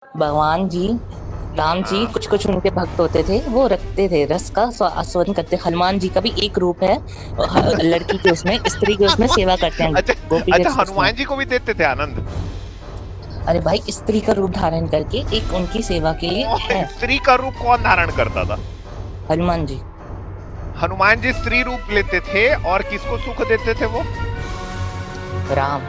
भगवान जी, राम जी, हाँ। कुछ कुछ उनके भक्त होते थे, वो रखते थे रस का आस्वादन करते। हनुमान जी का भी एक रूप है, लड़की के उसमें, स्त्री के उसमें सेवा करते हैं, अच्छा। गोपी के अच्छा, उसमें। हनुमान जी को भी देते थे आनंद? अरे भाई, स्त्री का रूप धारण करके एक उनकी सेवा के लिए कौन है। स्त्री का रूप कौन धारण करता था? हनुमान जी। हनुमान जी स्त्री रूप लेते थे और किसको सुख देते थे वो? राम।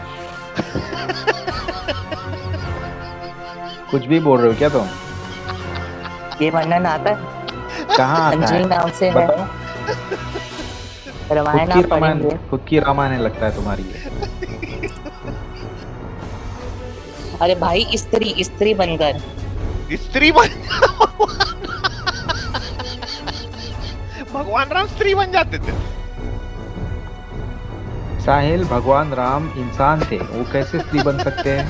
कुछ भी बोल रहे हो क्या तुम? ये वर्णन आता है, कहाँ आता अंजलि है? नाम से है, बताओ। रामायण आप पढ़ेंगे। खुद की रामायण लगता है तुम्हारी ये। अरे भाई, स्त्री स्त्री बनकर। स्त्री बन भगवान राम स्त्री बन जाते थे? साहिल, भगवान राम इंसान थे, वो कैसे स्त्री बन सकते हैं?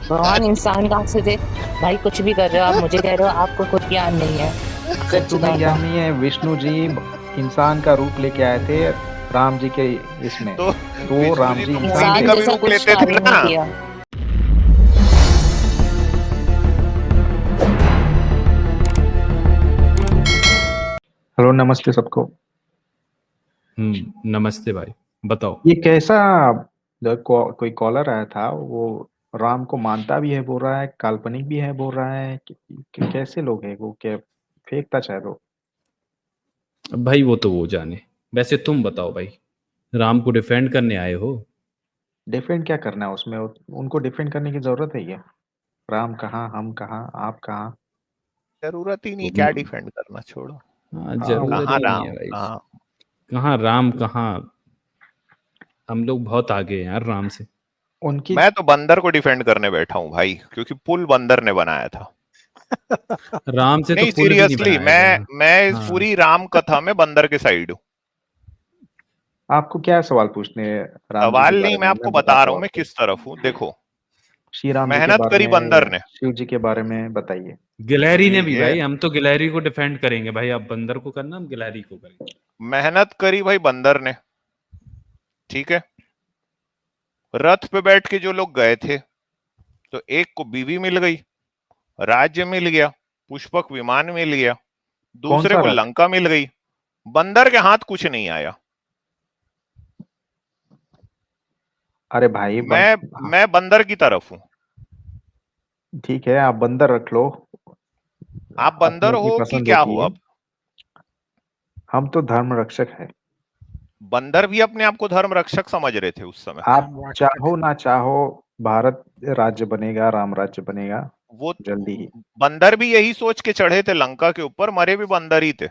भगवान इंसान कहाँ से थे? भाई कुछ भी कर रहे हो आप, मुझे कह रहे हो आपको खुद ज्ञान नहीं है। अरे सच तुम्हें बताऊं तो ज्ञान नहीं है? विष्णु जी इंसान का रूप लेके आए थे राम जी के इसमें। तो तो विष्णु राम जी जी तो कोई इंसान भी इंसान थे। का भी जैसा रूप कुछ लेते थे कार्य नहीं ना? किया। हेलो, नमस्ते सबको। नमस्ते भाई। बताओ। ये कैसा कोई कॉलर आया था, वो राम को मानता भी है बोल रहा है, काल्पनिक भी है बोल रहा है कि कैसे लोग हैं वो, क्या फेंकता चाहे तो। भाई वो तो वो जाने। वैसे तुम बताओ भाई, राम को डिफेंड करने आए हो? डिफेंड क्या करना है उसमें? उनको डिफेंड करने की जरूरत है क्या? राम कहाँ, हम कहाँ, आप कहाँ? जरूरत ही नहीं, क्या तुम। डिफेंड करना, छोड़ो। हाँ, हाँ जरूरत कहाँ ही नहीं है राम भाई। कहाँ? कहाँ राम कहाँ। हम लोग बहुत आगे हैं यार राम से। उनकी। मैं तो बंदर को डिफेंड करने बैठा हूँ भाई, क्योंकि पुल बंदर ने बनाया था। राम से तो नहीं, पुल भी नहीं सीरियसली, बनाया मैं गया। मैं इस हाँ। पूरी राम कथा में बंदर के साइड हूँ। आपको क्या सवाल पूछने हैं राम जी के सवाल नहीं, बारे मैं में? आपको मैं बता बताता रहा हूँ हूँ मैं आपको। किस तरफ हूँ, देखो। श्री राम जी के मेहनत बारे करी में बंदर या ने। शिव जी के बारे में बताइए। गिलहरी ने भी ये भाई, हम तो गिलहरी को डिफेंड करेंगे भाई। आप बंदर को करना, हम गिलहरी को करेंगे। मेहनत करी भाई बंदर ने, ठीक है। रथ पे बैठ के जो लोग गए थे, तो एक को बीवी मिल गई, राज्य मिल गया, पुष्पक विमान मिल गया, कौन दूसरे सा को रथ? लंका मिल गई। बंदर के हाथ कुछ नहीं आया। अरे भाई मैं मैं बंदर की तरफ हूं। ठीक है, आप बंदर रख लो, आप अपनी बंदर अपनी हो कि पसंद क्या होती हो है। अब? हम तो धर्म रक्षक है। बंदर भी अपने आप को धर्म रक्षक समझ रहे थे उस समय। आप चाहो ना चाहो, भारत राज्य बनेगा, राम राज्य बनेगा वो जल्दी ही। बंदर भी यही सोच के चढ़े थे लंका के ऊपर, मरे भी बंदर ही थे।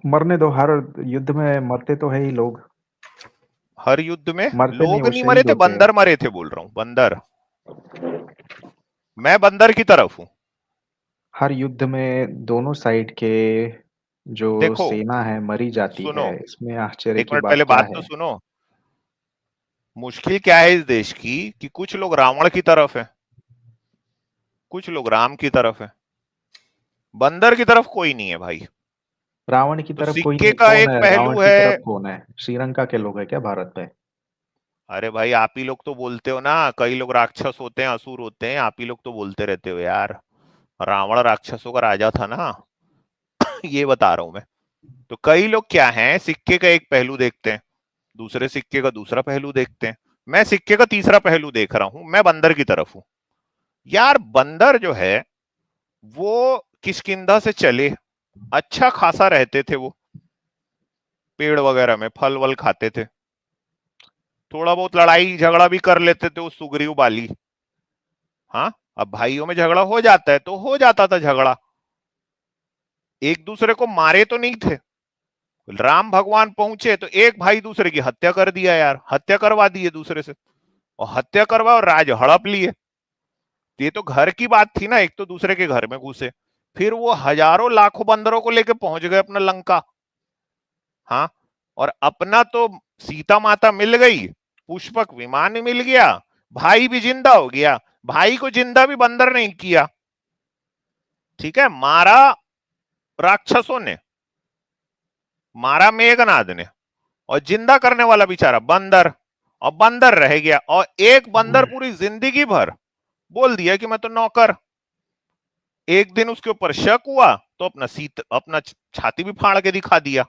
मरने दो, हर युद्ध में मरते तो है ही लोग। हर युद्ध में मरते नहीं, लोग वो नहीं मरे शहीद थे, होते हैं। बंदर मरे थे, बोल रहा हूं बंदर। मैं बंदर की तरफ हूं। हर युद्ध में दोनों साइड के जो देखो, सेना है मरी जाती सुनो, है, इसमें आश्चर्य एक की मिनट बात पहले क्या बात तो है? सुनो। मुश्किल क्या है इस देश की कि कुछ लोग रावण की तरफ है, कुछ लोग राम की तरफ है, बंदर की तरफ कोई नहीं है भाई। रावण की तो तरफ कोई सिक्के नहीं? का कौन एक है रावण पहलू की है। तरफ? कौन है? श्रीलंका के लोग हैं क्या भारत में? अरे भाई, आप ही लोग तो बोलते हो ना, कई लोग राक्षस होते हैं, असुर होते हैं, आप ही लोग तो बोलते रहते हो यार। रावण राक्षसों का राजा था ना। ये बता रहा हूं मैं। तो कई लोग क्या हैं, सिक्के का एक पहलू देखते हैं, दूसरे सिक्के का दूसरा पहलू देखते हैं। मैं सिक्के का तीसरा पहलू देख रहा हूं, मैं बंदर की तरफ हूं। यार बंदर जो है, वो किष्किंधा से चले, अच्छा खासा रहते थे वो, पेड़ वगैरह में फल वल खाते थे, थोड़ा बहुत लड़ाई झगड़ा भी कर लेते थे उस सुग्रीव बाली। हाँ, अब भाइयों में झगड़ा हो जाता है तो हो जाता था झगड़ा, एक दूसरे को मारे तो नहीं थे। राम भगवान पहुंचे तो एक भाई दूसरे की हत्या कर दिया यार, हत्या करवा दिए दूसरे से, और हत्या करवा और राज हड़प लिए। ये तो घर की बात थी ना, एक तो दूसरे के घर में घुसे, फिर वो हजारों लाखों बंदरों को लेके पहुंच गए अपना लंका। हाँ, और अपना तो सीता माता मिल गई, पुष्पक विमान मिल गया, भाई भी जिंदा हो गया। भाई को जिंदा भी बंदर नहीं किया, ठीक है, मारा राक्षसों ने, मारा मेघनाद ने, और जिंदा करने वाला बेचारा बंदर, और बंदर रह गया। और एक बंदर पूरी जिंदगी भर बोल दिया कि मैं तो नौकर। एक दिन उसके ऊपर शक हुआ तो अपना छाती भी फाड़ के दिखा दिया।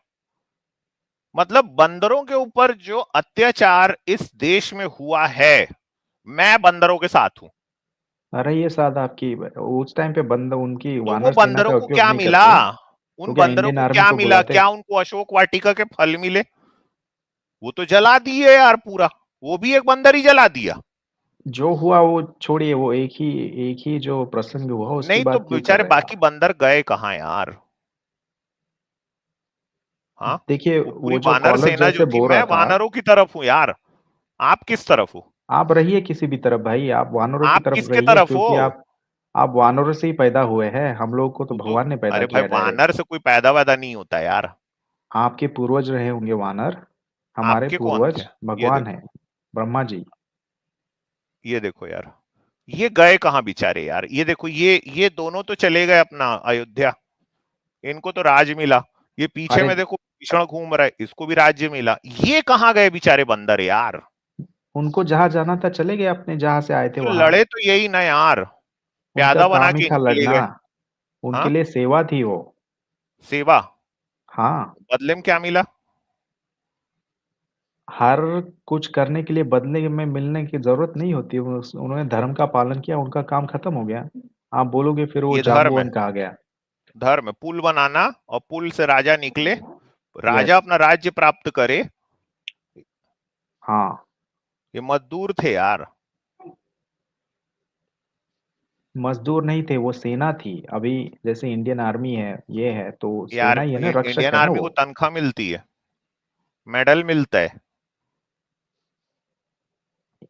मतलब बंदरों के ऊपर जो अत्याचार इस देश में हुआ है, मैं बंदरों के साथ हूं। अरे ये साथ आपकी उस टाइम पे बंद उनकी तो वो वानर सेना बंदरों का को उपयोग क्या नहीं मिला? करते उन तो क्या बंदरों इंडियन को आर्मी क्या को मिला? बुलाते? क्या उनको अशोक वाटिका के फल मिले? वो तो जला दिए यार पूरा। वो भी एक बंदर ही जला दिया। जो हुआ वो छोड़िए, वो एक ही जो प्रसंग हुआ उसकी नहीं तो बात क्यों कर बेचारे रहे हैं बाकी आप? बंदर गए कहाँ यार? हाँ, देखिए वो पूरी वो जो वानर कॉलर सेना जो जैसे थी, बोल मैं रहा था, वानरों की तरफ हूँ यार। आप किस तरफ हो? आप रहिए किसी भी तरफ भाई, आप वानरों की आप तरफ किसके रहिए, तरफ हो? क्योंकि आप वानरों से ही पैदा हुए हैं। हम लोग को तो वो तो, भगवान ने पैदा अरे भाई किया वानर डायरेक्ट। से कोई पैदा वैदा नहीं होता यार। आपके पूर्वज रहे होंगे वानर, हमारे आपके कौन थे? पूर्वज ये भगवान देखो, है, ब्रह्मा जी। ये देखो यार, ये गए कहाँ बेचारे यार? ये देखो, ये दोनों तो चले गए अपना अयोध्या, इनको तो राज मिला। ये पीछे अरे में देखो भीषण घूम रहा है, इसको भी राज्य मिला। ये कहाँ गए बेचारे बंदर यार? उनको जहां जाना था चले गए, अपने जहां से आए थे तो वहां। लड़े तो यही ना यार, उनका प्यादा बना काम ही के था इनको ले लड़ना, गए। उनके हाँ, लिए सेवा थी वो। सेवा। हाँ, बदले में क्या मिला? हर कुछ करने के लिए बदले में मिलने की जरूरत नहीं होती। उन्होंने धर्म का पालन किया, उनका काम खत्म हो गया। आप बोलोगे फिर वो ये धर्म है। जाम्बुवन कहा गया। धर्म है पुल बनाना, और पुल से राजा निकले, राजा यस। अपना राज्य प्राप्त करे। हाँ, ये मजदूर थे यार। मजदूर नहीं थे, वो सेना थी। अभी जैसे इंडियन आर्मी है, ये है तो यार सेना ही है ना, रक्षक इंडियन है ना आर्मी वो। को तनख्वाह मिलती है, मेडल मिलता है।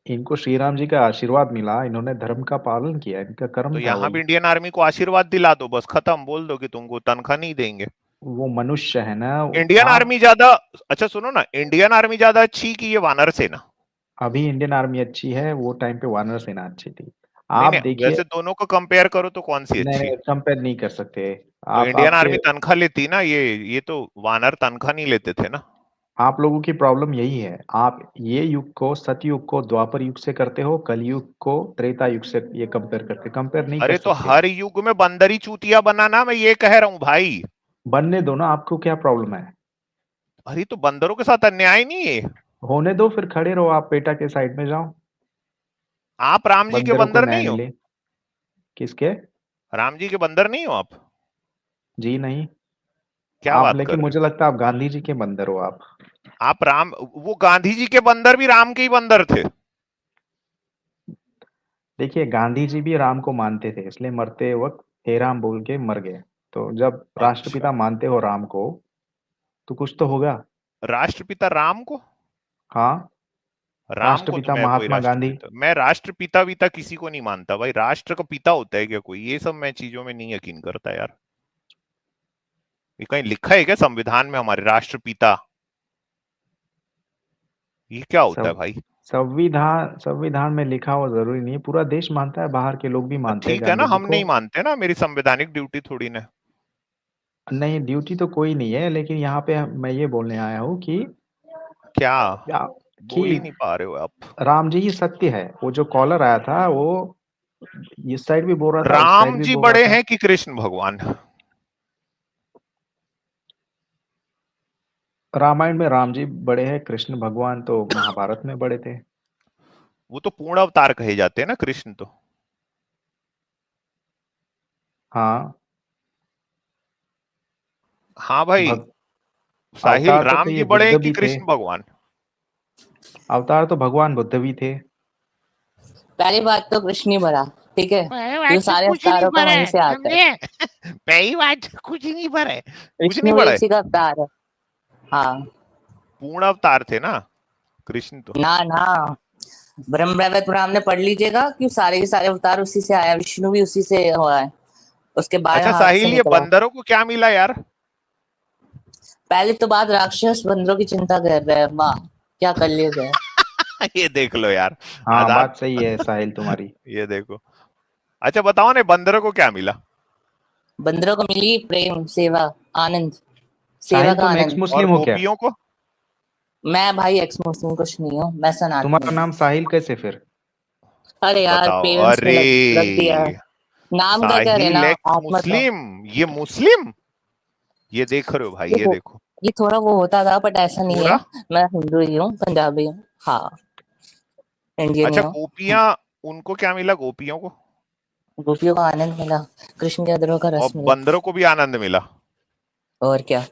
इनको श्री राम जी का आशीर्वाद मिला, इन्होंने धर्म का पालन किया, इनका कर्म तो था यहाँ भी वही। इंडियन आर्मी को आशीर्वाद दिला दो, बस खत्म, बोल दो कि तुमको तनख्वाह नहीं देंगे। वो मनुष्य है ना। इंडियन आप आर्मी ज्यादा, अच्छा सुनो ना, इंडियन आर्मी ज्यादा अच्छी कि ये वानर सेना? अभी इंडियन आर्मी अच्छी है, वो टाइम पे वानर सेना अच्छी थी। नहीं आप नहीं, देखिए। वैसे दोनों को कंपेयर करो तो कौन सी नहीं अच्छी? नहीं, कंपेयर नहीं कर सकते। तो आप इंडियन आपके आर्मी तनख्वाह लेती ना, ये तो वानर तनख्वाह नहीं लेते थे ना। आप लोगों की प्रॉब्लम यही है। आप ये युग को, सतयुग को द्वापर युग से करते हो, कलयुग को त्रेता युग से ये कंपेयर करते, कंपेयर नहीं कर अरे तो सकते। हर युग में बंदरी चूतिया बनाना, मैं ये कह रहा हूँ भाई। बनने दो ना, आपको क्या प्रॉब्लम है? अरे तो बंदरों के साथ अन्याय नहीं है? होने दो, फिर खड़े रहो, आप पेटा के साइड में जाओ, आप राम जी के बंदरों को बंदर न्याय नहीं हो? मिले। किसके? राम जी के बंदर नहीं हो आप? जी नहीं। क्या आप बात कर लेकिन रहे मुझे लगता है आप गांधी जी के बंदर हो आप। हो आप? राम, वो गांधी जी के बंदर भी राम के ही बंदर थे। देखिए गांधी जी भी राम को मानते थे, इसलिए मरते वक्त हे राम बोल के मर गए। तो जब अच्छा, राष्ट्रपिता मानते हो राम को, तो कुछ तो होगा। राष्ट्रपिता राम को? हाँ, राम को तो राष्ट्रपिता मैं कोई महात्मा गांधी। राष्ट्रपिता, मैं राष्ट्रपिता विता किसी को नहीं मानता भाई। राष्ट्र का पिता होता है क्या कोई? ये सब मैं चीजों में नहीं यकीन करता यार। ये कहीं लिखा है क्या संविधान में हमारे राष्ट्रपिता? ये क्या होता है सब भाई? संविधान संविधान में लिखा हो जरूरी नहीं है, पूरा देश मानता है, बाहर के लोग भी मानते हैं ठीक है ना, गांधी जी हम को। नहीं मानते ना, मेरी संवैधानिक ड्यूटी थोड़ी ना। नहीं, ड्यूटी तो कोई नहीं है, लेकिन यहाँ पे मैं ये बोलने आया हूँ कि क्या या- कि बोल ही नहीं पा रहे हो आप? राम जी ही सत्य है। वो जो कॉलर आया था वो इस साइड भी बोल रहा था, उस साइड राम भी जी बोल रहा बड़े था। हैं कि कृष्ण भगवान? रामायण में राम जी बड़े हैं, कृष्ण भगवान तो महाभारत में बड़े थे। वो तो पूर्ण अवतार कहे जाते हैं ना कृष्ण तो। हाँ। हाँ भाई, भग साहिल, अवतार तो थे, राम ये जी बड़े बुद्ध हैं कि भी थे। कृष्ण भगवान? अवतार तो भगवान बुद्ध भी थे। पहली बात तो कृष्ण ही बड़ा, ठीक है, पहली क्योंकि बात तो सारे कुछ नहीं अवतारों का पड़ा वहीं है, से आता है। समझे? पहली बात तो कुछ नहीं पड़ा है, कुछ नहीं कृष्ण भी पड़ा है। उसी का अवतार है। हाँ। पूर्ण अवतार थे ना कृष्ण तो। ना ना, ब्रह्म वैवर्त पुराण में पढ़ लीजिएगा कि सारे के सारे अवतार उसी से आया, विष्णु भी उसी से हुआ है, उसके बाद अच्छा हाथ से साहिल, ये निकला। बंदरों को क्या मिला यार? पहले तो बात राक्षस बंदरों की चिंता कर रहे हैं, वाह क्या कलयुग है। ये देख लो यार, हाँ, आजाद। बात सही है साहिल तुम्हारी। ये देखो। अच्छा बताओ ना, बंदरों को क्या मिला? बंदरों को मिली प्रेम, सेवा, आनंद, सेवा साहिल का तुम एक्स आनंद। और मुस्लिम हो क्या? गोपियों को? मैं भाई एक्स मुस्लिम कुछ नहीं हूँ, मैं तुम्हारा सनातनी नाम साहिल कैसे फिर? अरे यार बताओ। पेरेंट्स ने अरे लग दिया नाम का क्या साहिल रहना एक आप मत लो। मुस्लिम, ये मुस्लिम, ये देख रहे हो भाई, ये ये हो- देखो ये थोड़ा वो होता था बट ऐसा नहीं है। पूरा। मैं हिंदू ही हूँ, पंजाबी हूँ, हाँ इंडियन ही अच्छा हूँ। गोपियां, उनको क्या मिला गोपियों को? गोपियों का आनंद मिला, कृष्ण के अधरों का और रस मिला। बंदरों को भी आनंद मिला। और क्या।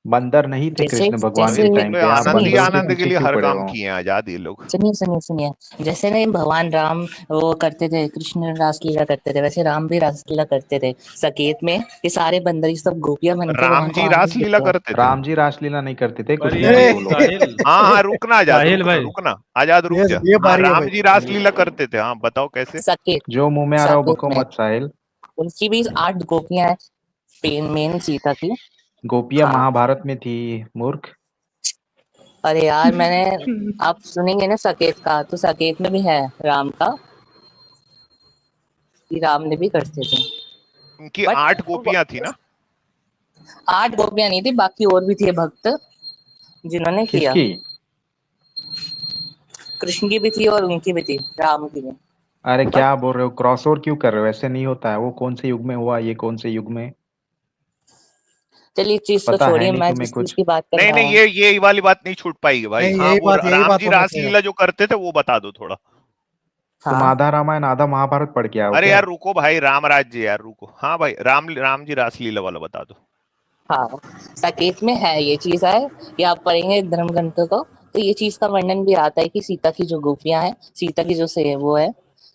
बंदर नहीं थे जैसे कृष्ण भगवान जैसे के ये टाइम तो पे, आप आनंद ही बंदरों के आनंद के पीछे लिए क्यों हर पड़े काम हो? किए हैं आजाद ये लोग। सुनिए जैसे नहीं भगवान राम वो करते थे, कृष्ण रासलीला करते थे, वैसे राम भी रासलीला करते थे सकेत में। ये सारे बंदर ये सब गोपियां बनकर राम भगवान को जी आनंद रासलीला देते हैं। करते थे? राम जी रासलीला नहीं करते थे, कुछ भी अरे मत बोलो। साहिल, हाँ हाँ रुकना आजाद, साहिल रुकना भाई, रुकना आजाद, रुक जा। ये हाँ बारी है राम भाई। जी रासलीला करते थे, हाँ बताओ कैसे? सकेत जो मुंह में आ रहा हो सकेत बको में मत साहिल। उनकी भी 8 गोपियां हैं, मेन सीता की। गोपियां हाँ महाभारत में थी, मूर्ख। अरे यार मैंने, आप सुनेंगे ना सकेत का, तो सकेत में भी है राम का, कि राम ने भी करते थे। उनकी बट 8 गोपियां थी ना? 8 गोपियां नहीं थी, बाकी और भी थे भक्त जिन्होंने किया। किसकी? कृष्ण की भी थी और उनकी भी थी, राम की भी। अरे बट क्या बोल रहे हो, क्रॉस ओवर क्यों कर रहे हो? ऐसे नहीं होता है। वो कौन से युग में हुआ, ये कौन से युग में? चलिए इस चीज को पता है छोड़िए, नहीं मैं तुम्हें जिस चीज कुछ? की बात कर नहीं रहा नहीं, हूँ। ये वाली बात नहीं छूट पाएगी भाई। नहीं हाँ वो यही राम बात जी होना चाहिए। रासलीला जो करते थे वो बता दो थोड़ा। तुम हाँ आधा रामायण आधा महाभारत पढ़ के आओ अरे क्या? यार रुको भाई, राम राज्य यार रुको। हाँ भाई राम जी रासलीला वाला बता दो। हाँ साकेत में है ये चीज है, ये आप पढ़ेंगे धर्म ग्रंथों को, तो ये चीज का वर्णन भी आता है कि सीता की जो गोपियां हैं, सीता की जो से वो है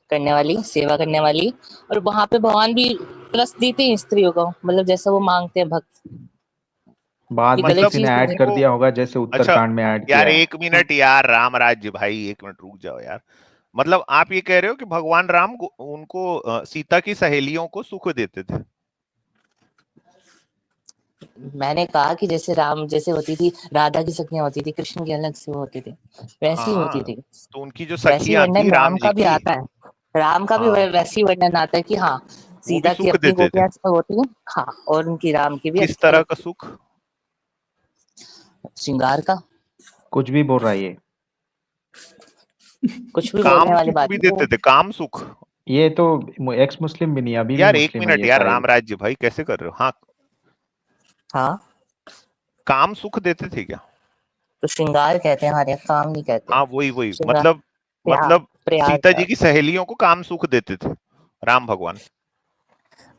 करने वाली, सेवा करने वाली, और वहां पे भगवान भी रस देते हैं स्त्रियों को, मतलब जैसा वो मांगते हैं भक्त। बाद ये में गलत मतलब किसी ने चीज नहीं ऐड है। कर वो, दिया होगा, जैसे अच्छा उत्तरकांड में ऐड यार किया है। एक मिनट यार, राम राज्य भाई एक मिनट रुक जाओ यार। मतलब आप ये कह रहे हो कि भगवान राम उनको सीता की सहेलियों को सुख देते थे? मैंने कहा कि जैसे राम जैसे होती थी, राधा की सखियां होती थी, कृष्ण की अलग से होती थी, वैसी होती हाँ थी। तो उनकी जो वैसी सखियां थी वर्णन राम राम जी का भी की, आता है, राम का भी हाँ वैसी वर्णन आता है कि हाँ वो भी सीता की सुख अपनी देते थे। गोपियां सब होती है, हाँ और उनकी राम की भी किस अलग तरह का से सुख? श्रृंगार का। कुछ भी बोल रहा है ये। कुछ भी बोलने काम वाली सुख बात भी नहीं देते वो। थे, काम सुख। ये तो एक्स मुस्लिम भी नहीं, अभी भी यार एक मुस्लिम है मिनट ये यार, साहिल। राम राज्य भाई कैसे कर रहे हो? हाँ हाँ काम सुख देते थे क्या? तो श्रृंगार कहते हैं हमारे यहाँ, काम नहीं कहते। हाँ वही श्रृंगार मतलब, प्यार, मतलब प्यार सीता जी का। की सहेलियों को काम सुख देते थे राम भगवान।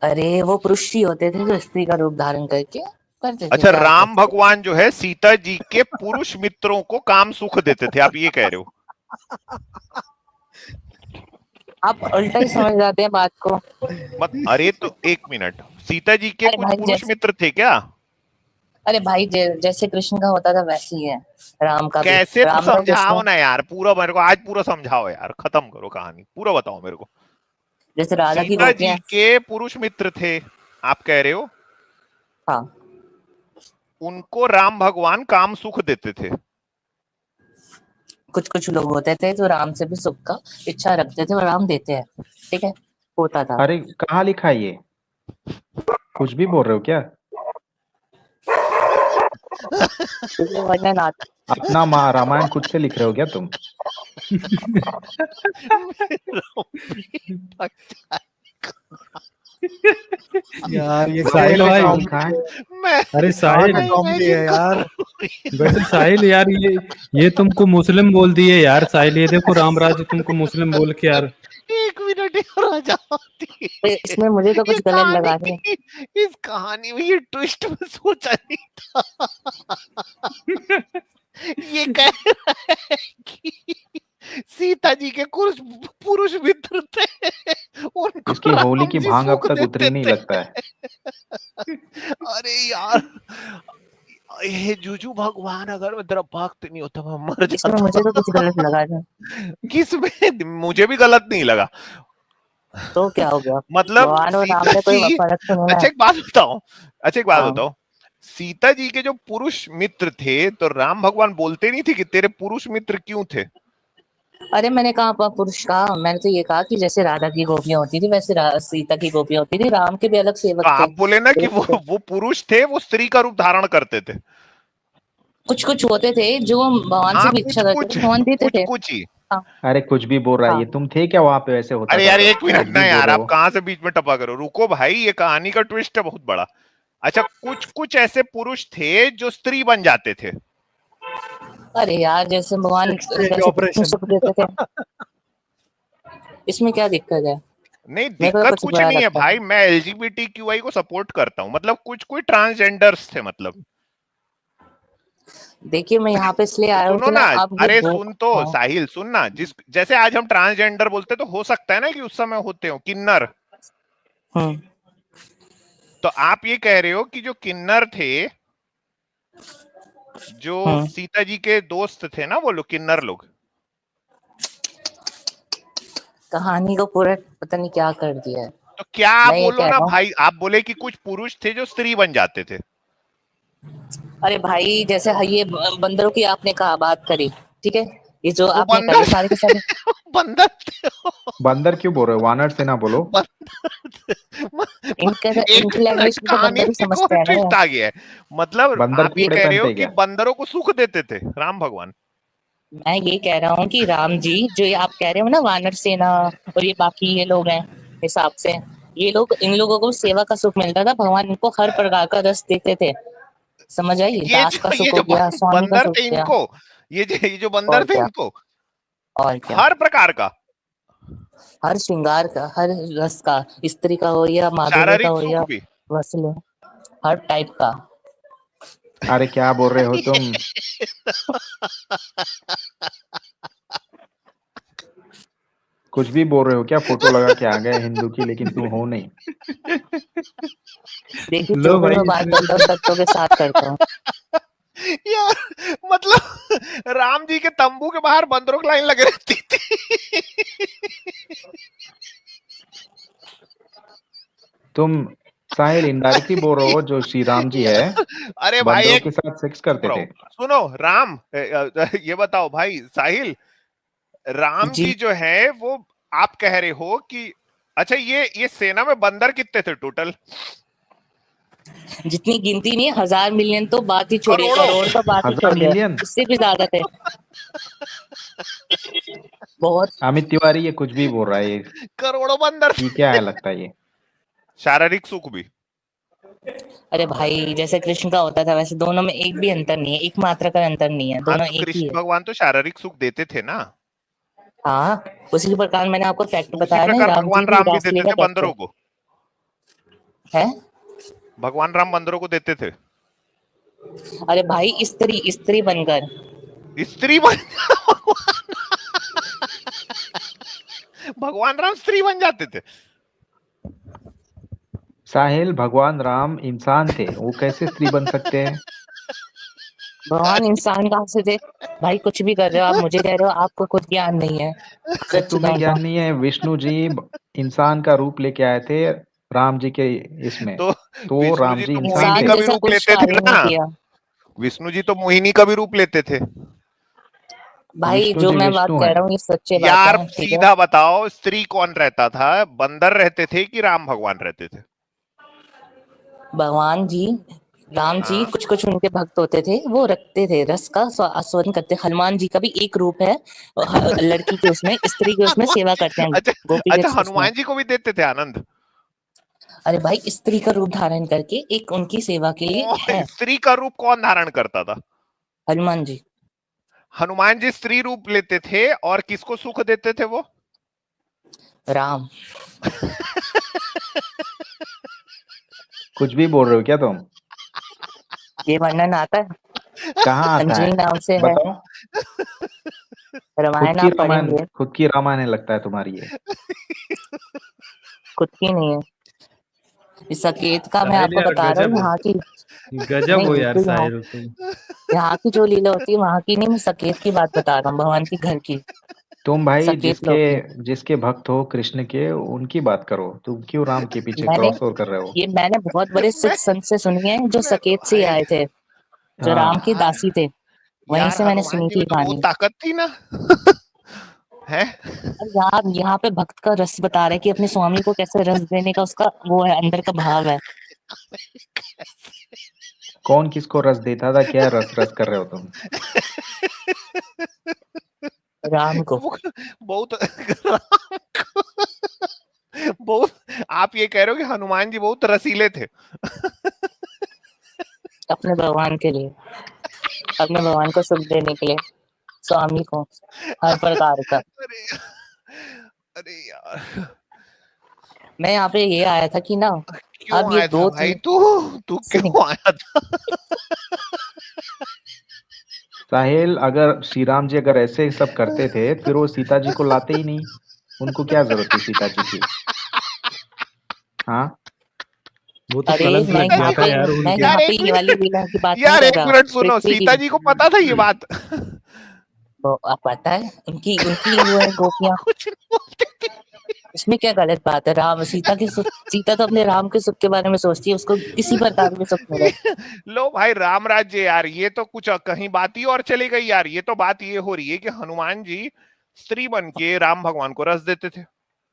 अरे वो पुरुष ही होते थे जो स्त्री का रूप धारण करके करते थे, अच्छा प्यार राम करते थे। भगवान जो है सीता जी के पुरुष मित्रों को काम सुख देते थे, आप ये कह रहे हो? आप उल्टा ही समझ जाते हैं बात को। मत अरे तो एक मिनट, सीता जी के अरे कुछ भाई पुरुष जैसे, मित्र थे क्या? अरे भाई जैसे कृष्ण का होता था वैसे ही है राम का भी। कैसे तो राम का समझाओ कृष्ण, ना यार, पूरा मेरे को आज पूरा समझाओ यार, खत्म करो कहानी, पूरा बताओ मेरे को। जैसे राधा की सीता जी गोपियां। के पुरुष मित्र थे आप कह रहे हो, हाँ उनको राम भगवान काम सुख देते थे? कुछ कुछ लोग होते थे जो राम से भी सुख का इच्छा रखते थे और राम देते हैं, ठीक है, होता था। अरे कहाँ लिखा है ये? कुछ भी बोल रहे हो क्या? तो ये वर्णन आता अपना रामायण खुद से लिख रहे हो क्या तुम? यार ये साहिल कैसे भाई, कहाँ कॉमेडी लिखा है? मैं अरे कहाँ साहिल, का कॉमेडी है यार। वैसे साहिल यार, ये तुमको मुस्लिम बोल दिए यार साहिल, ये देखो रामराज तुमको मुस्लिम बोल के यार। एक मिनट यार आ जाती तो इसमें मुझे तो ये कुछ गलत लगा नहीं। कहानी, इस कहानी में ये ट्विस्ट में सोचा नहीं था। ये कह रहा है कि सीता जी के कुछ पुरुष मित्र थे, उनको इसकी होली राम की जी भांग अब सुख तक उतरी देते नहीं थे। लगता है। अरे यार ये जुजू भगवान अगर मैं तेरा भक्त नहीं होता मैं मर इसमें जाता। मुझे तो कुछ गलत लगा नहीं। किस में? मुझे भी गलत नहीं लगा। तो क्या हो गया, मतलब भगवान और राम सीता में कोई जी, फर्क तो नहीं अच्छा है। एक बात बताओ, अच्छा एक बात हाँ बताओ, सीता जी के जो पुरुष मित्र थे तो राम भगवान बोलते नहीं थे कि तेरे पुरुष मित्र क्यों थे? अरे मैंने कहा पुरुष कहा, मैंने तो ये कहा कि जैसे राधा की गोपियां होती थी वैसे सीता की गोपियां होती थी, राम के भी अलग तो सेवक थे। आप बोले ना कि एक थे। वो पुरुष थे, वो स्त्री का रूप धारण करते थे। कुछ कुछ होते थे जो भगवान से हाँ भी कुछ इच्छा करते कुछ थे, भगवान देते कुछ थे। कुछ ही, अरे कुछ भी बोल रहा है हाँ। ये, तुम थे क्या वहां पे? वैसे होता अरे था यार तो एक मिनट कुछ ना भी बोल यार, रहे आप हो। कहाँ से बीच में टपा करो, रुको भाई, ये कहानी का ट्विस्ट है बहुत बड़ा। अच्छा, कुछ कुछ ऐसे पुरुष थे जो स्त्री बन जाते थे। अरे यार जैसे भगवान एक्सचेंज कैसे कितने ऑपरेशन। सुख देते थे, इसमें क्या दिक्कत है? नहीं, मेरे को तो दिक्कत कुछ कुछ बुरा नहीं है लगता भाई, मैं LGBTQI को सपोर्ट करता हूँ, मतलब कुछ कोई ट्रांसजेंडर्स थे मतलब। देखिए मैं यहाँ पे इसलिए आया हूँ सुनो कि ना, ना आप ये अरे दो। सुन तो हाँ। साहिल, सुन ना, जिस जैसे आज हम ट्रांसजेंडर बोलते तो हो सकता है ना कि उस समय होते हो किन्नर। हम्म। तो आप ये कह रहे हो कि जो किन्नर थे, जो हम्म। सीता जी के दोस्त थे ना, वो लोग किन्नर लोग, कहानी को पूरा पता नहीं क्या कर दिया है। तो क्या आप मैं ये बोलो कह ना रहा हूँ, भाई, आप बोले कि कुछ पुरुष थे जो स्त्री बन जाते थे। अरे भाई जैसे ये बंदरों की आपने कहा बात करी, ठीक है, ये जो वो आपने बंदर करी सारे के सारे बंदर थे बंदर क्यों बोल रहे हो? वानर से ना बोलो। इनकी एक लैंग्वेज मिनट, में तो कहानी बंदर ही में एक समझते और हैं ना ट्विस्ट यार। आ गया है। मतलब बंदर आप ये कपड़े कह रहे पहनते हो हैं कि क्या? बंदरों को सुख देते थे राम भगवान। मैं ये कह रहा हूँ कि राम जी जो ये आप कह रहे हो ना वानर सेना और ये बाकी ये लोग हैं, हिसाब से ये लोग, इन लोगों को सेवा का सुख मिलता था, भगवान इनको हर प्रकार का रस देते थे। समझ आई? दास का ये सुख हो जो गया, स्वामी का बंदर सुख थे हो गया। इनको, ये जो बंदर और थे क्या? इनको और क्या? हर प्रकार का हर श्रृंगार का, हर रस का, स्त्री का हो या माधुर्य का शारीरिक हो या सुख भी। वसले, हर टाइप का। अरे क्या बोल रहे हो तुम? कुछ भी बोल रहे हो क्या? फोटो लगा के आ गए हिंदू की, लेकिन तुम हो नहीं। देखिए लो जो भी भाई, मैं बात इसमें करता हूँ तो तत्वों के साथ करता हूँ। यार मतलब राम जी के तंबू के बाहर बंदरों की लाइन लगी रहती थी। तुम साहिल इनडायरेक्टली बोल रहे हो जो श्री राम जी है अरे भाई बंदरों एक के साथ सेक्स चुप करते थे? रहो, सुनो राम, ये बताओ भाई साहिल, राम जी जी जो है वो, आप कह रहे हो कि, अच्छा ये सेना में बंदर कितने थे टोटल? जितनी गिनती नहीं है, 1000 मिलियन तो बात ही छोड़िए, करोड़ों। करोड़ तो बात ही 1000 छोड़िए, मिलियन? उससे भी ज्यादा थे। बहुत। अमित तिवारी ये कुछ भी बोल रहा है ये। करोड़ों बंदर ये थे। क्या है लगता है ये? शारीरिक सुख भी। अरे भाई जैसे कृष्ण का होता था वैसे दोनों में एक भी अंतर नहीं है, एक मात्रा का अंतर नहीं है, हाँ दोनों तो एक ही कृष्ण है। भगवान तो शारीरिक सुख देते थे ना। हाँ, उसी प्रकार मैंने आपको फैक्ट उसी बताया ना, प्रकार राम जी भगवान की राम भी देते रासलीला थे कैसे बंदरों को। है। भगवान राम बंदरों को देते थे। अरे भाई स्त्री स्त्री बनकर। स्त्री बन भगवान राम स्त्री बन जाते थे। साहिल भगवान राम इंसान थे, वो कैसे स्त्री बन सकते हैं? भगवान इंसान कहाँ से थे? भाई कुछ भी कर रहे हो आप, मुझे कह रहे हो आपको खुद ज्ञान नहीं है। अरे तुम्हें सच्चिदानंद का। ज्ञान नहीं है? विष्णु जी इंसान का रूप लेके आए थे राम जी के इसमें, तो तो विष्णु राम जी जी तो इंसान मोहिनी इंसान थे। का भी जैसा रूप कुछ लेते थे कार्य नहीं ना। किया। विष्णु जी तो मोहिनी का भी रूप लेते थे। भाई विष्णु जो जी मैं बात विष्णु कह हैं। रहा हूँ ये सच्ची बात यार है, ठीक है। सीधा बताओ, स्त्री कौन रहता था? बंदर रहते थे कि राम भगवान रहते थे? भगवान जी, राम जी, हाँ। कुछ कुछ उनके भक्त होते थे, वो रखते थे रस का आस्वादन करते। हनुमान जी का भी एक रूप है, लड़की के उसमें, स्त्री के उसमें सेवा करते हैं, अच्छा, गोपी के अच्छा उसमें। हनुमान जी को भी देते थे आनंद? अरे भाई स्त्री का रूप धारण करके एक उनकी सेवा के लिए है। स्त्री का रूप कौन धारण करता था? हनुमान जी। हनुमान जी स्त्री रूप लेते थे और किसको सुख देते थे वो? राम। कुछ भी बोल रहे हो क्या तुम? ये वर्णन आता है, कहाँ आता अंजनी है? नाम से है, बताओ। रामायण आप पढ़ेंगे। खुद की रामायण है लगता है तुम्हारी ये। खुद की नहीं है, इस सकेत का मैं साहिल आपको यार बता रहा गजब हूँ हो, यहाँ की। गजब नहीं हो यार बिल्कुल, यहाँ साहिल तुम। यहाँ की जो लीला होती है वहां की नहीं, मैं सकेत की बात बता रहा हूँ, भगवान की घर की। तुम भाई सकेत लोग की। जिसके भक्त हो कृष्ण के, उनकी बात करो। तुम क्यों राम के पीछे मैंने क्रॉस ओवर कर रहे हो? ये मैंने बहुत बड़े सिद्ध मैं संत से सुनी है जो मैं सकेत से ही भाई, आए थे, जो राम हाँ। की यार दासी थे, वहीं यार से मैंने हनुमान सुनी जी थी में तो बहुत कहानी। ताकत थी ना। है। अब यहाँ पे भक्त का रस बता रहे कि अपने स्वामी को कैसे रस देने का उसका वो है, अंदर का भाव है। कौन किसको रस देता था? क्या रस रस कर रहे हो तुम? राम को बहुत बहुत आप ये कह रहे हो कि हनुमान जी बहुत रसीले थे? अपने भगवान के लिए, अपने भगवान को सुख देने के लिए, स्वामी को हर प्रकार का। अरे अरे यार, मैं यहाँ पे ये आया था कि ना क्यों अब ये आया था दो भाई? चीज तू क्यों आया था? साहिल, अगर श्री राम जी अगर ऐसे सब करते थे फिर वो सीता जी को लाते ही नहीं। उनको क्या जरूरत थी सीता जी की? हाँ, वो तो अरे कलंक मैं लग गया यहाँ था पे यार मैं उनके। यहाँ यार पे एक ये वाली मिनट, लीला की बात नहीं यार कर एक रहा। मिनट सुनो, पृथ्वी की सीता जी को पता था ये बात? वो आप पता है उनकी उनकी वो है गोपियां, कुछ नहीं बोलते थे। इसमें क्या गलत बात है? राम सीता की सीता तो अपने राम के सुख के बारे में सोचती है, उसको किसी प्रकार के सुख मिले। लो भाई, राम राज्य यार, ये तो कुछ कहीं बात ही और चली गई यार। ये तो बात ये हो रही है कि हनुमान जी स्त्री बन के राम भगवान को रस देते थे।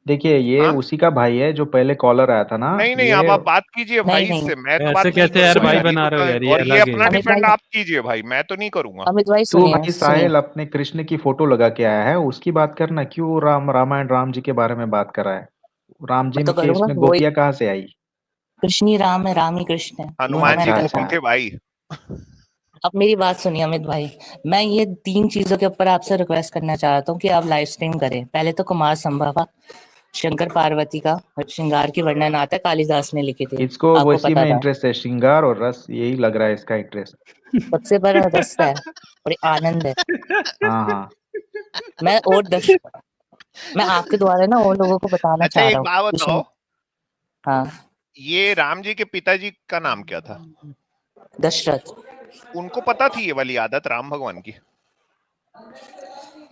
देखिए ये हाँ? उसी का भाई है जो पहले कॉलर आया था ना। नहीं नहीं, ये अब आप बात कीजिए नहीं भाई नहीं इससे, मैं तो ऐसे बात नहीं कैसे यार करूंगा भाई यार, ये बना तो रहे हो यार, ये और ये अलग अपना है। अमित डिफेंड भाई, आप कीजिए भाई, मैं तो नहीं करूंगा। अमित भाई तू सुनिए भाई सुनिए। साहिल अपने कृष्ण की फोटो लगा के आया है, उसकी बात करना। क्यों रामायण राम जी के बारे में बात कर रहा है? राम जी मैं तो के करूंगा इसमें वही। गोपियां कहाँ से आई? कृष्ण ही राम है, राम ही कृष्ण है, दोनों हनुमान में जी अच्छा अंतर गोपी क्या? अच्छा। थे भाई। अब मेरी बात सुनिए अमित भाई, मैं ये 3 चीजों के ऊपर आपसे रिक्वेस्ट करना चाहता हूँ कि आप लाइव स्ट्रीम करें। पहले तो कुमार संभवा, शंकर पार्वती का श्रृंगार की वर्णन आता है, कालिदास ने लिखी थी, इसको आपको वैसी पता में था। इंटरेस्ट है, श्रृंगार और रस, यही लग रहा है इसका इंटरेस्ट। सबसे बड़ा रस है और आनंद है। हाँ हाँ। मैं और मैं आपके द्वारा ना और लोगों को बताना अच्छा चाह एक रहा बात हूँ बताओ, हाँ, ये राम जी के पिताजी का नाम क्या था? दशरथ। उनको पता थी ये वाली आदत राम भगवान की?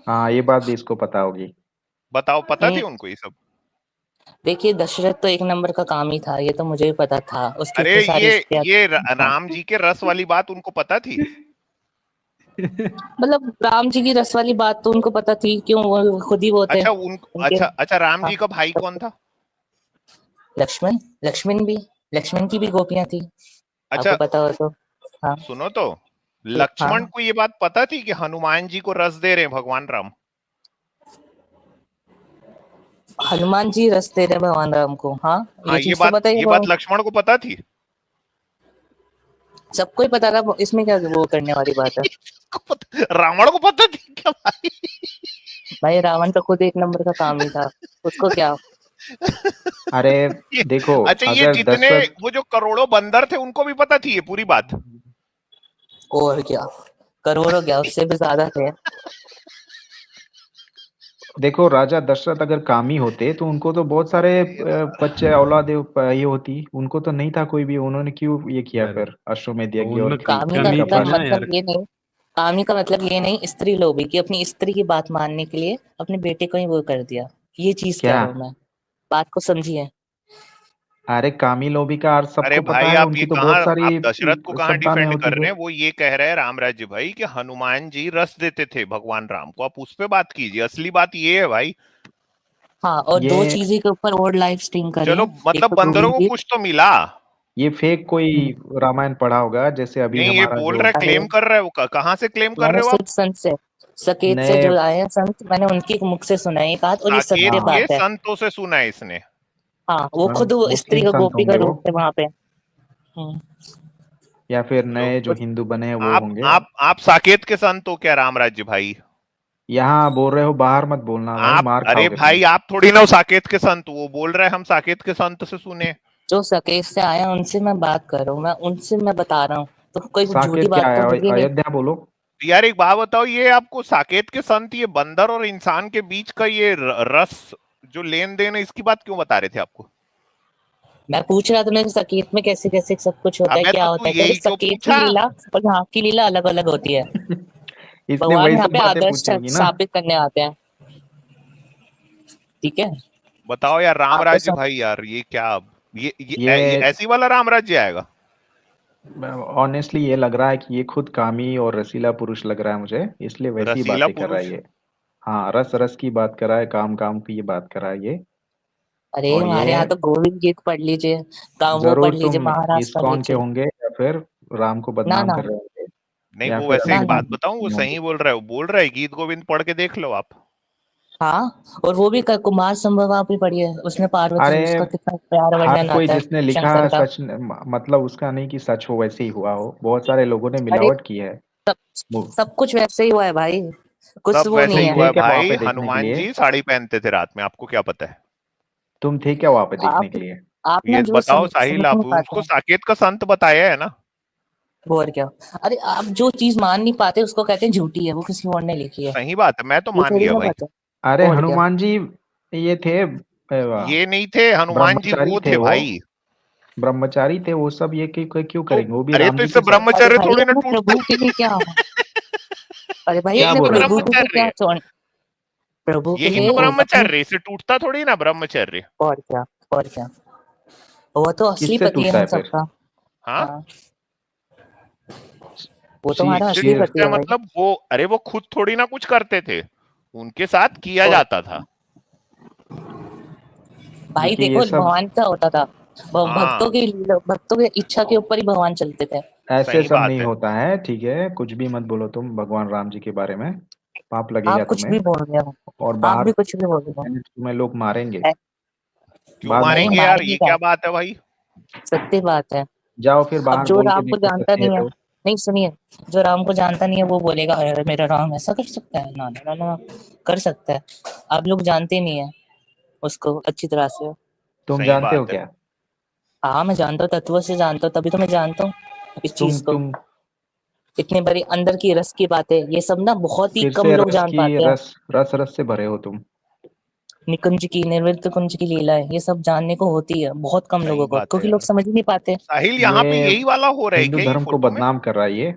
हाँ ये बात भी इसको पता होगी। बताओ, पता थी उनको ये सब? देखिए दशरथ तो एक नंबर का काम ही था, ये तो मुझे भी पता था, उसके अरे इतने सारे हाँ। राम जी के रस वाली बात उनको पता थी? मतलब राम जी की रस वाली बात तो उनको पता थी, क्यों वो खुद ही वो थे अच्छा उनके। अच्छा, राम हाँ, जी का भाई कौन था? लक्ष्मण। लक्ष्मण की भी गोपियां थी, आपको अच्छा पता हो तो। हाँ सुनो तो, हाँ, लक्ष्मण को ये बात पता थी कि हनुमान जी को रस दे रहे हैं भगवान राम? हनुमान जी रस दे रहे भगवान राम को, हाँ हाँ, ये चीज तो पता ही ये है। बात लक्ष्मण को पता थी? सबको ही पता था, इसमें क्या वो करने वाली बात है? रावण को पता थी क्या भाई? भाई रावण तो खुद एक नंबर का काम ही था, उसको क्या। अरे ये, देखो, अच्छा ये अगर जितने दशरथ, वो जो करोड़ों बंदर थे उनको भी पता थी ये पूरी बात? और क्या, करोड़ों क्या, उससे भी ज्यादा थे। देखो राजा दशरथ अगर कामी होते तो उनको तो बहुत सारे बच्चे औलादे ये होती। उनको तो नहीं था कोई भी, उन्होंने क्यों ये किया यार फिर अश्वमेध तो यज्ञ और उनमें कामी का कृति कमी का थी पाठ? ना यार। मतलब ये नहीं, कामी का मतलब ये नहीं स्त्री लोभी की, अपनी स्त्री की बात मानने के लिए अपने बेटे को ही वो कर दिया, ये चीज कह क्या? रहा हूँ मैं, बात को समझिए। अरे कामी लोभी का अर्थ अरे सबको पता भाई, है, आप ये उनकी तो कहाँ, बहुत सारी आप दशरथ को कहाँ संतानें डिफेंड होती कर थी। रहे हैं? वो ये कह रहे हैं राम राज्य भाई कि हनुमान जी रस देते थे भगवान राम को, आप उस पे बात कीजिए, असली बात ये है भाई। हाँ, और 2 ये चीजें के ऊपर और लाइव स्ट्रीम करें। चलो एक मतलब तो बंदरों गोविंद को जी। कुछ तो मिला। ये फेक कोई रामायण पढ़ा होगा, जैसे अभी नहीं, ये हमारा बोल जो रहे, अरे क्लेम कर रहे हो, कहाँ से क्लेम कर मैंने रहे हो आप? सिर्फ संत से, सकेत से नए। जो आए हैं संत, मैंने उनके मुख से सुना है ये बात, और ये साकेत सत्य हाँ के बात है। संतों से सुना है इसने? हाँ, वो खुद वो स्त्री मुस्लिम का संत गोपी का होंगे वो, रूप थे वहां पे। या फिर लो, नए जो हिंदू बने हैं वो होंगे। आप साकेत के संत हो क्या राम राज्य भाई? यहाँ बोल रहे हो, बाहर मत बोलना भाई, आप, मार अरे खाओगे तुम। भाई आप थोड़ी ना हो साकेत के संत, वो बोल रहे हैं हम साकेत के संत से सुने। जो सकेत से आए हैं उनसे मैं बात कर रहा हूँ, मैं उनसे मैं बता रहा हूँ, तो कोई झूठी साकेत क्या बात तो है? होगी नहीं। अयोध्या बोलो। यार एक बात बताओ, ये आपको साकेत के संत, ये बंदर और इंसान के बीच का ये रस जो लेन देन है, इसकी बात क्यों बता रहे थे आपको? मैं पूछ रहा था मैं सकेत में कैसे कैसे सब कुछ होता है, अबे क्या तो तू होता है, क्योंकि यही क्यों सकेत की पूछा? लीला और यहाँ की लीला अलग अलग होती है। इसने भगवान वही यहाँ सब पे बातें आदर्श पूछी होगी ना। स्थापित करने आते हैं, ठीक है। बताओ यार राम आपको राज्य भाई, यार ये क्या, ये ये ऐसी वाला राम राज्य आएगा? ऑनेस्टली ये लग रहा है कि ये खुद कामी और रसीला पुरुष लग रहा है मुझे, इसलिए वैसी रसीला बातें कर रहा पुरुष? है ये। हाँ, रस रस की बात कर रहा है, काम काम की ये बात कर रहा है ये। अरे और हमारे ये यहाँ तो गोविंद गीत पढ़ लीजिए, वो जरूर पढ़ लीजिए, तुम महाराज पढ़ इस्कॉन के लीजिए। होंगे या फिर राम को ना बदनाम ना, कर रहे होंगे। नहीं या वो फिर वैसे एक ना, बात बताऊं, वो नहीं सही बोल रहा है, वो बोल रहा है गीत गोविंद पढ़ के देख लो आप। हाँ, और वो भी कुमार संभवा भी पढ़ी है, उसमें पार्वती अरे उसका कितना प्यारा हर वर्णन कोई आता है जिसने लिखा शंकर है का। मतलब उसका नहीं कि सच हो वैसे ही हुआ हो, बहुत सारे लोगों ने अरे मिलावट की है। सब कुछ वैसे ही हुआ है भाई, कुछ सब वो वैसे नहीं ही तुम है। हुआ थे है क्या वहां भाई, पे देखने के हनुमान लिए? जी साड़ी पहनते थे रात में, आपको क्या पता है? तुम थे क्या वहां पे देखने आप के लिए? आप ना ये जो बताओ समझ साहिल, नहीं आप पाते उसको हैं साकेत का संत बताया है ना? वो, और क्या। अरे आप जो चीज मान नहीं पाते उसको कहते हैं झूठी है, वो किसी और ने लिखी है, सही बात है, मैं तो ये मान थोड़ी लिया ना भाई। पता। अरे और क्या। हनुमान जी ये थे ये नहीं थे हनुमान जी, ब्रह्मचारी वो थे थे वो, भाई। ब्रह्मचारी थे वो सब, ये क्यों तो करेंगे? वो भी अरे राम तो जी इससे के साथ। अरे ब्रह्मचर्य भाई थोड़ी ना अपने टूटता प्रभु के लिए क्या हो, अरे भाई क्या अपने यही तो बोल रहे हो? प्रभु के ब्रह्मचर्य क्या है, छोड़, प्रभु के यही लिए तो अपने, ब्रह्मचर्य, इससे टूटता थोड़ी ना ब्रह्मचर्य। और क्या, और क्या, वो तो असली किससे पति है टूटता हम है फिर? सबका। हाँ, हाँ, वो तो हमारा शी असली इससे पति इसका है भाई। मतलब वो, अरे वो खुद थोड़ी ना कुछ करते थे, उनके साथ किया और जाता था। भाई देखिए देखो ये सब भगवान क्या होता था, हाँ, भक्तों की इच्छा के ऊपर ही भगवान चलते थे। ऐसे सही सब बात नहीं है। होता है, ठीक है? कुछ भी मत बोलो तुम भगवान राम जी के बारे में, पाप लगेगा आप कुछ तुम्हें। भी बोल रहे हो, और आप बाहर भी कुछ भी बोल रहे हो। तुम्हें लोग मारेंगे ऐ- क्यों बाद में। नहीं मारेंगे यार, मारेंगे ये क्या, क्या बात है भाई? सत्य बात है। जाओ फिर अब बाहर जो बोल के राम को निकलो जानता सच्ची है नहीं है, तो। नहीं सुनिए, जो राम को जानता नहीं है वो बोलेगा अरे मेरा राम ऐसा कर सकता है, ना ना ना ना, कर सकता है। आप लोग जानते नहीं है उसको अच्छी तरह से। तुम सही जानते हो बात है। क्या? हाँ मैं जानता हूँ, तत्व से जानता हूँ, तभी तो मैं जानता हूँ इस चीज को। तुम इतने बड़ी अंदर की रस की बातें, ये सब ना बहुत ही फिर कम से लोग जान पाते हैं। रस से भरे हो तुम। निकुंज की, निर्वृत्त कुंज की लीला है, ये सब जानने को होती है बहुत कम सही लोगों को, बात है क्योंकि लोग यार। समझ ही नहीं पाते। साहिल, यहाँ पे ये यही वाला हो रहा है हिंदू क्या ये धर्म को फोटो में? बदनाम कर रहा है ये।